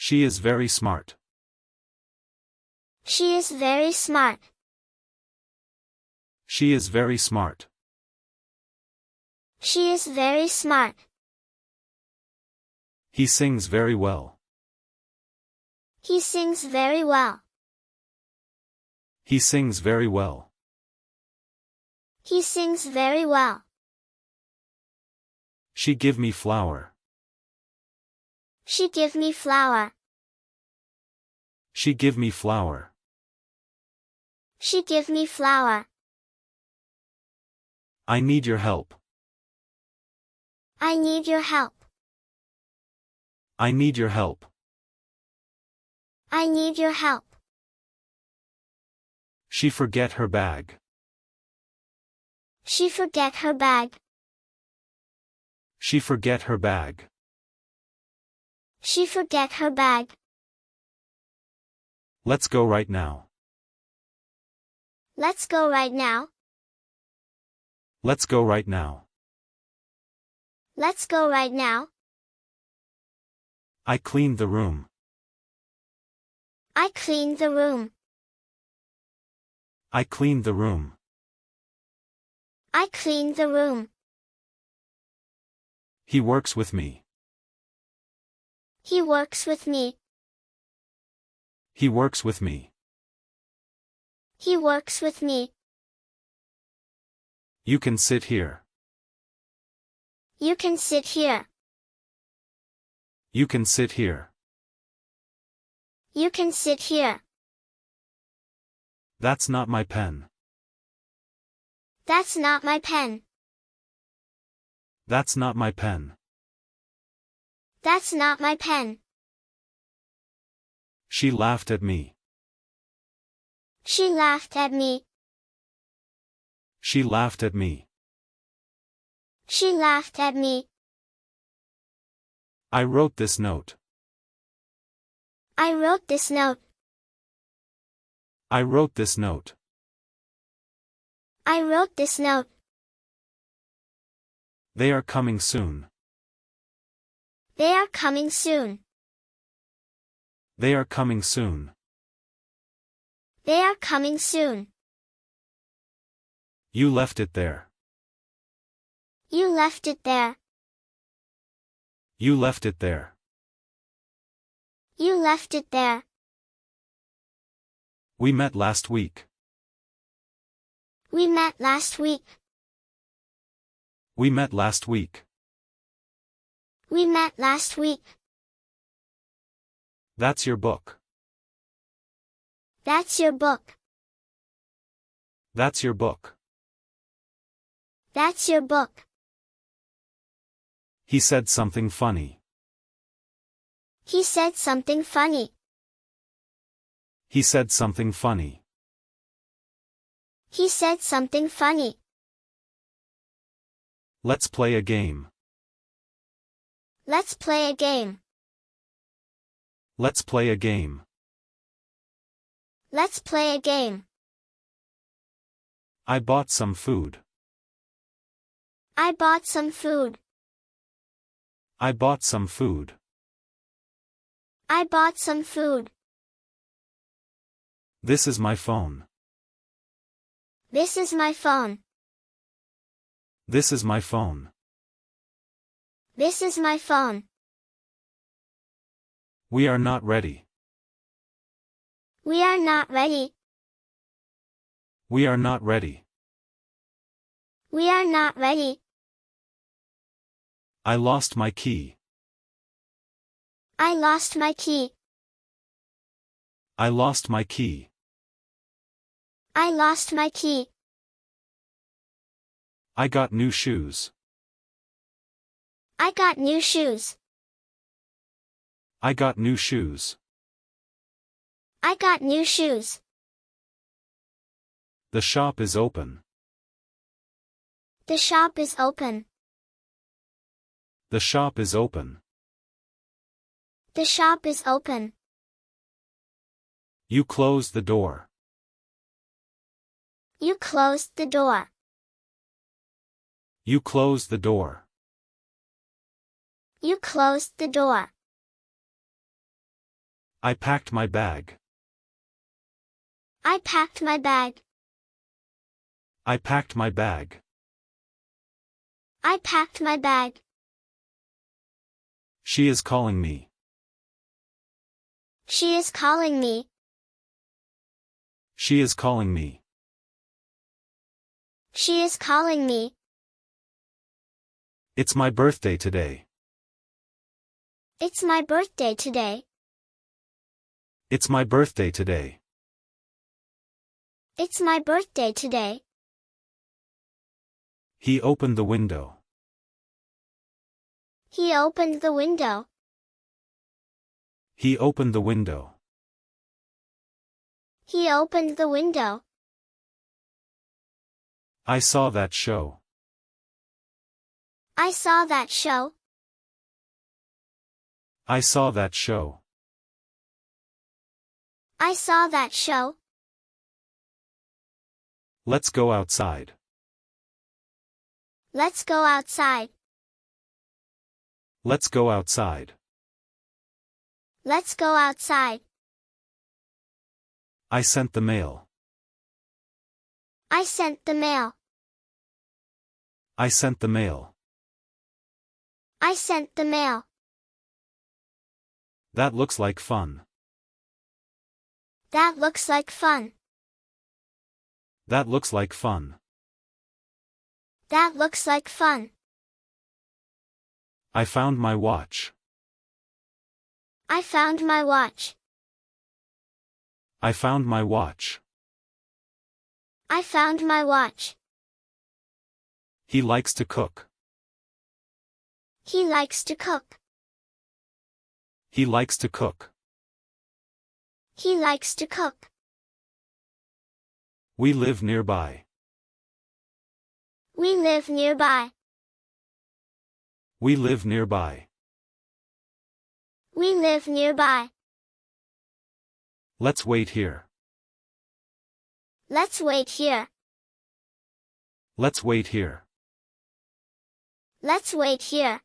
She is very smart. She is very smart. She is very smart. She is very smart. He sings very well. He sings very well. He sings very well. He sings very well. She give me flower. She give me flower. She give me flower. She give me flower. I need your help. I need your help. I need your help. I need your help. She forget her bag. She forget her bag. She forget her bag. She forget her bag. Let's go right now. Let's go right now. Let's go right now. Let's go right now. I cleaned the room. I cleaned the room. I cleaned the room. I cleaned the room. He works with me. He works with me. He works with me. He works with me. You can sit here. You can sit here. You can sit here. You can sit here. That's not my pen. That's not my pen. That's not my pen. That's not my pen. She laughed at me. She laughed at me. She laughed at me. She laughed at me. I wrote this note. I wrote this note. I wrote this note. I wrote this note. They are coming soon. They are coming soon. They are coming soon. They are coming soon. You left it there. You left it there. You left it there. You left it there. We met last week. We met last week. We met last week. We met last week. That's your book. That's your book. That's your book. That's your book. He said something funny. He said something funny. He said something funny. He said something funny. Let's play a game. Let's play a game. Let's play a game. Let's play a game. I bought some food. I bought some food. I bought some food. I bought some food. This is my phone. This is my phone. This is my phone. This is my phone. We are not ready. We are not ready. We are not ready. We are not ready. I lost my key. I lost my key. I lost my key. I lost my key. I got new shoes. I got new shoes. I got new shoes. I got new shoes. The shop is open. The shop is open. The shop is open. The shop is open. You closed the door. You closed the door. You closed the door. You closed the door. I packed my bag. I packed my bag. I packed my bag. I packed my bag. She is calling me. She is calling me. She is calling me. She is calling me. It's my birthday today. It's my birthday today. It's my birthday today. It's my birthday today. He opened the window. He opened the window. He opened the window. He opened the window. I saw that show. I saw that show. I saw that show. I saw that show. Let's go outside. Let's go outside. Let's go outside. Let's go outside. I sent the mail. I sent the mail. I sent the mail. I sent the mail. That looks like fun. That looks like fun. That looks like fun. That looks like fun. I found my watch. I found my watch. I found my watch. I found my watch. He likes to cook. He likes to cook. He likes to cook. He likes to cook. We live nearby. We live nearby. We live nearby. We live nearby. Let's wait here. Let's wait here. Let's wait here. Let's wait here.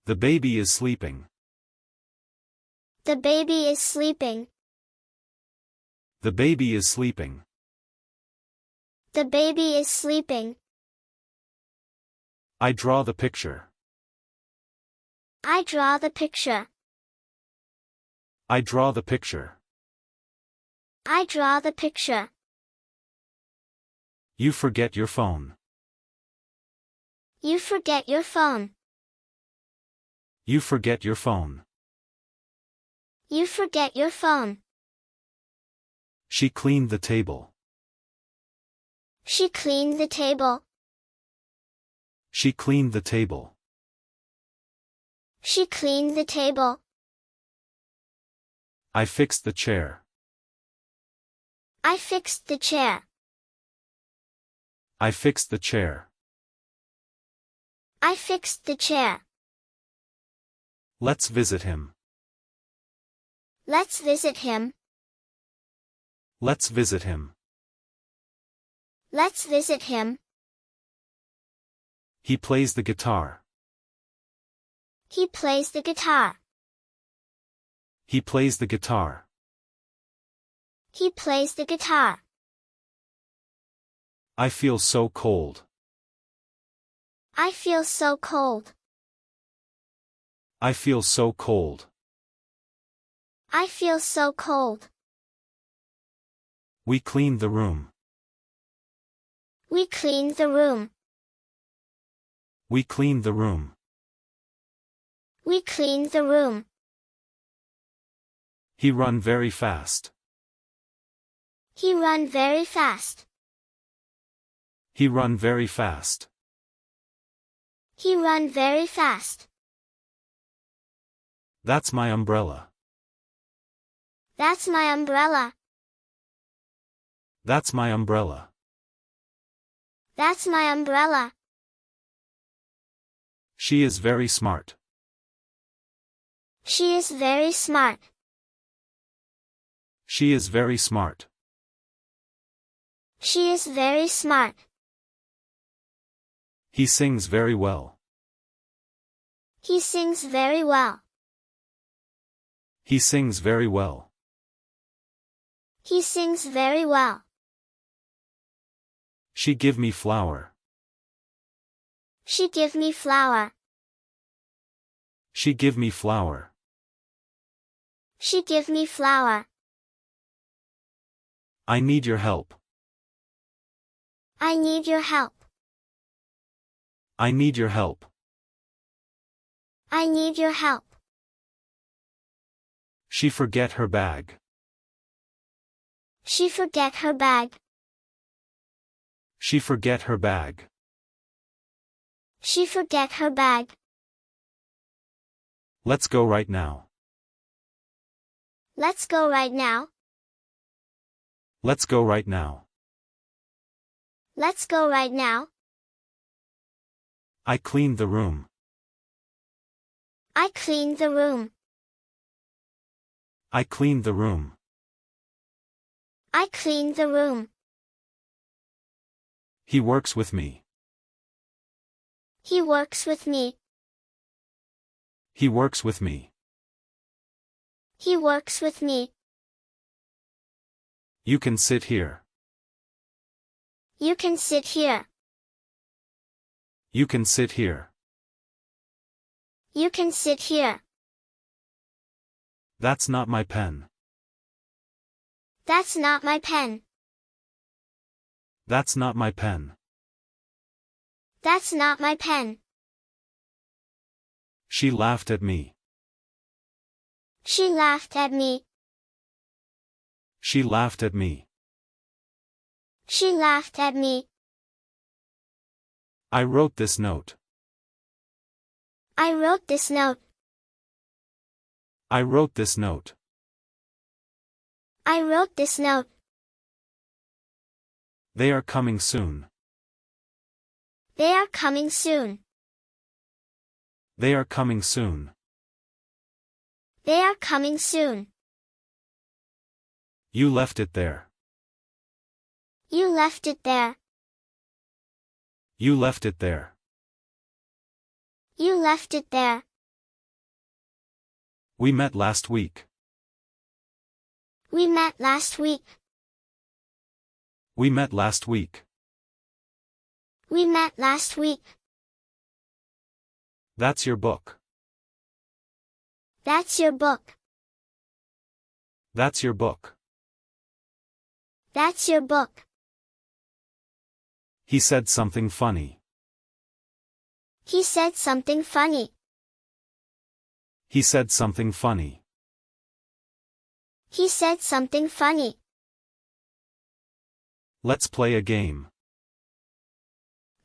The baby is sleeping. The baby is sleeping. The baby is sleeping. The baby is sleeping. I draw the picture. I draw the picture. I draw the picture. I draw the picture. You forget your phone. You forget your phone. You forget your phone. You forget your phone. She cleaned the table. She cleaned the table. She cleaned the table. She cleaned the table. I fixed the chair. I fixed the chair. I fixed the chair. I fixed the chair. Let's visit him. Let's visit him. Let's visit him. Let's visit him. He plays the guitar. He plays the guitar. He plays the guitar. He plays the guitar. I feel so cold. I feel so cold. I feel so cold. I feel so cold. We cleaned the room. We cleaned the room. We cleaned the room. We cleaned the room. He run very fast. He run very fast. He run very fast. He run very fast. That's my umbrella. That's my umbrella. That's my umbrella. That's my umbrella. She is very smart. She is very smart. She is very smart. She is very smart. He sings very well. He sings very well. He sings very well. He sings very well. She give me flower. She give me flower. She give me flower. She give me flower. I need your help. I need your help. I need your help. I need your help. She forget her bag. She forget her bag. She forget her bag. She forget her bag. Let's go right now. Let's go right now. Let's go right now. Let's go right now. I cleaned the room. I cleaned the room. I cleaned the room. I cleaned the room. He works with me. He works with me. He works with me. He works with me. You can sit here. You can sit here. You can sit here. You can sit here. That's not my pen. That's not my pen. That's not my pen. That's not my pen. She laughed at me. She laughed at me. She laughed at me. She laughed at me. I wrote this note. I wrote this note. I wrote this note. I wrote this note. They are coming soon. They are coming soon. They are coming soon. They are coming soon. You left it there. You left it there. You left it there. You left it there. We met last week. We met last week. We met last week. We met last week. That's your book. That's your book. That's your book. That's your book. He said something funny. He said something funny. He said something funny. He said something funny. Let's play a game.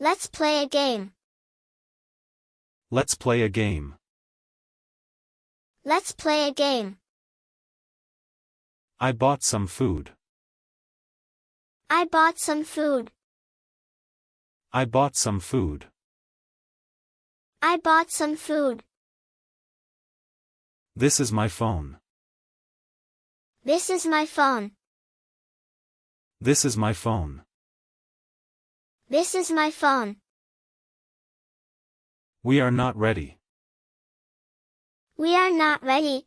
Let's play a game. Let's play a game. Let's play a game. I bought some food. I bought some food. I bought some food. I bought some food. This is my phone. This is my phone. This is my phone. This is my phone. We are not ready. We are not ready.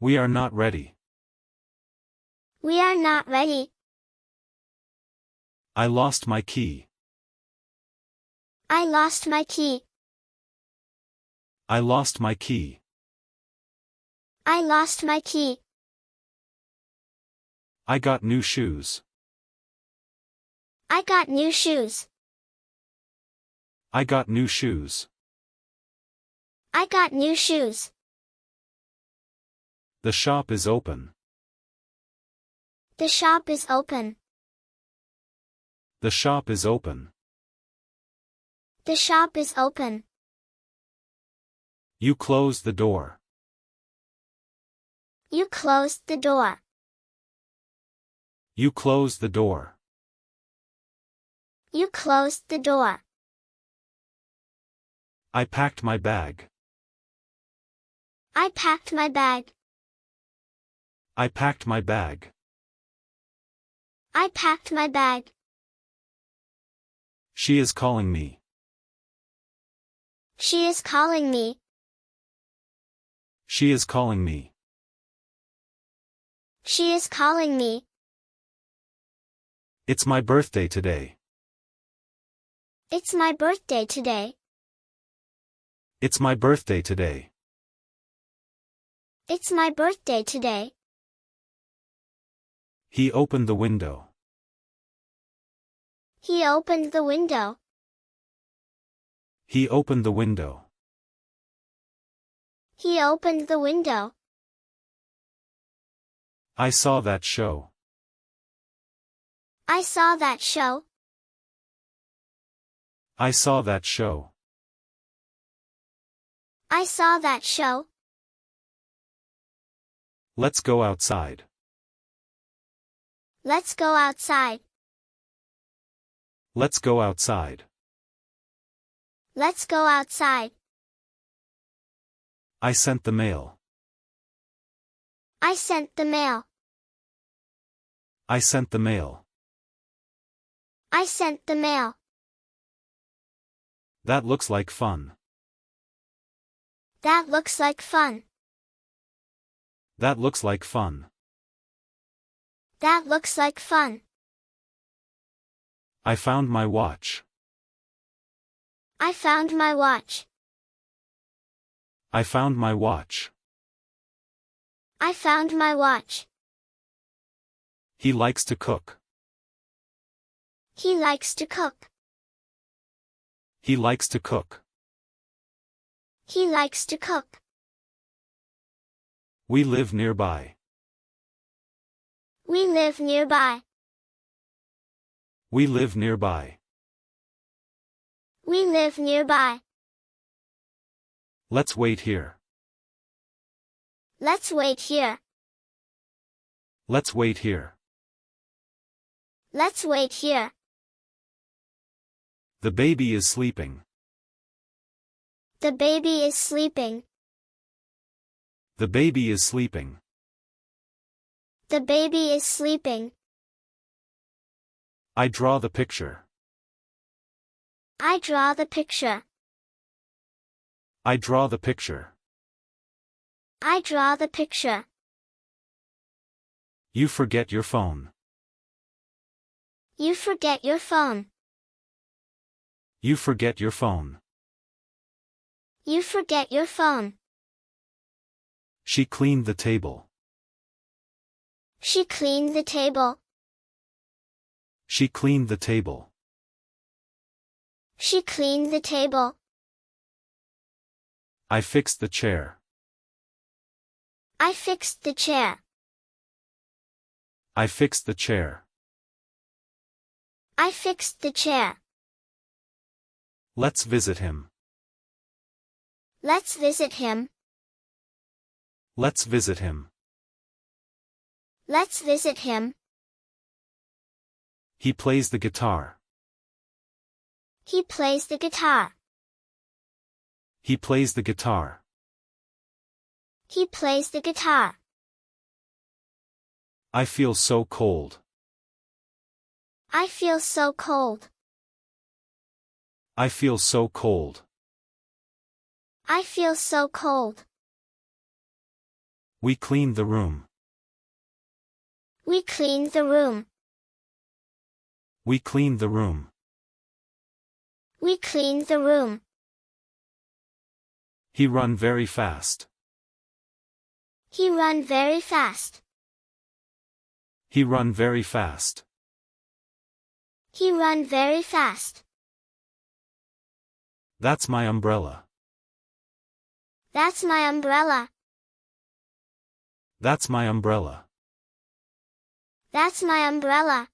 We are not ready. We are not ready. I lost my key. I lost my key. I lost my key. I lost my key. I got new shoes. I got new shoes. I got new shoes. I got new shoes. The shop is open. The shop is open. The shop is open. The shop is open. You closed the door. You closed the door. You closed the door. You closed the door. I packed my bag. I packed my bag. I packed my bag. I packed my bag. She is calling me. She is calling me. She is calling me. She is calling me. It's my birthday today. It's my birthday today. It's my birthday today. It's my birthday today. He opened the window. He opened the window. He opened the window. He opened the window. I saw that show. I saw that show. I saw that show. I saw that show. Let's go outside. Let's go outside. Let's go outside. Let's go outside. I sent the mail. I sent the mail. I sent the mail. I sent the mail. That looks like fun. That looks like fun. That looks like fun. That looks like fun. I found my watch. I found my watch. I found my watch. I found my watch. He likes to cook. He likes to cook. He likes to cook. He likes to cook. We live nearby. We live nearby. We live nearby. We live nearby. Let's wait here. Let's wait here. Let's wait here. Let's wait here. The baby is sleeping. The baby is sleeping. The baby is sleeping. The baby is sleeping. I draw the picture. I draw the picture. I draw the picture. I draw the picture. You forget your phone. You forget your phone. You forget your phone. You forget your phone. She cleaned the table. She cleaned the table. She cleaned the table. She cleaned the table. I fixed the chair. I fixed the chair. I fixed the chair. I fixed the chair. Let's visit him. Let's visit him. Let's visit him. Let's visit him. He plays the guitar. He plays the guitar. He plays the guitar. He plays the guitar. I feel so cold. I feel so cold. I feel so cold. I feel so cold. We cleaned the room. We cleaned the room. We cleaned the room. We cleaned the room. He run very fast. He run very fast. He run very fast. He run very fast. That's my umbrella. That's my umbrella. That's my umbrella. That's my umbrella.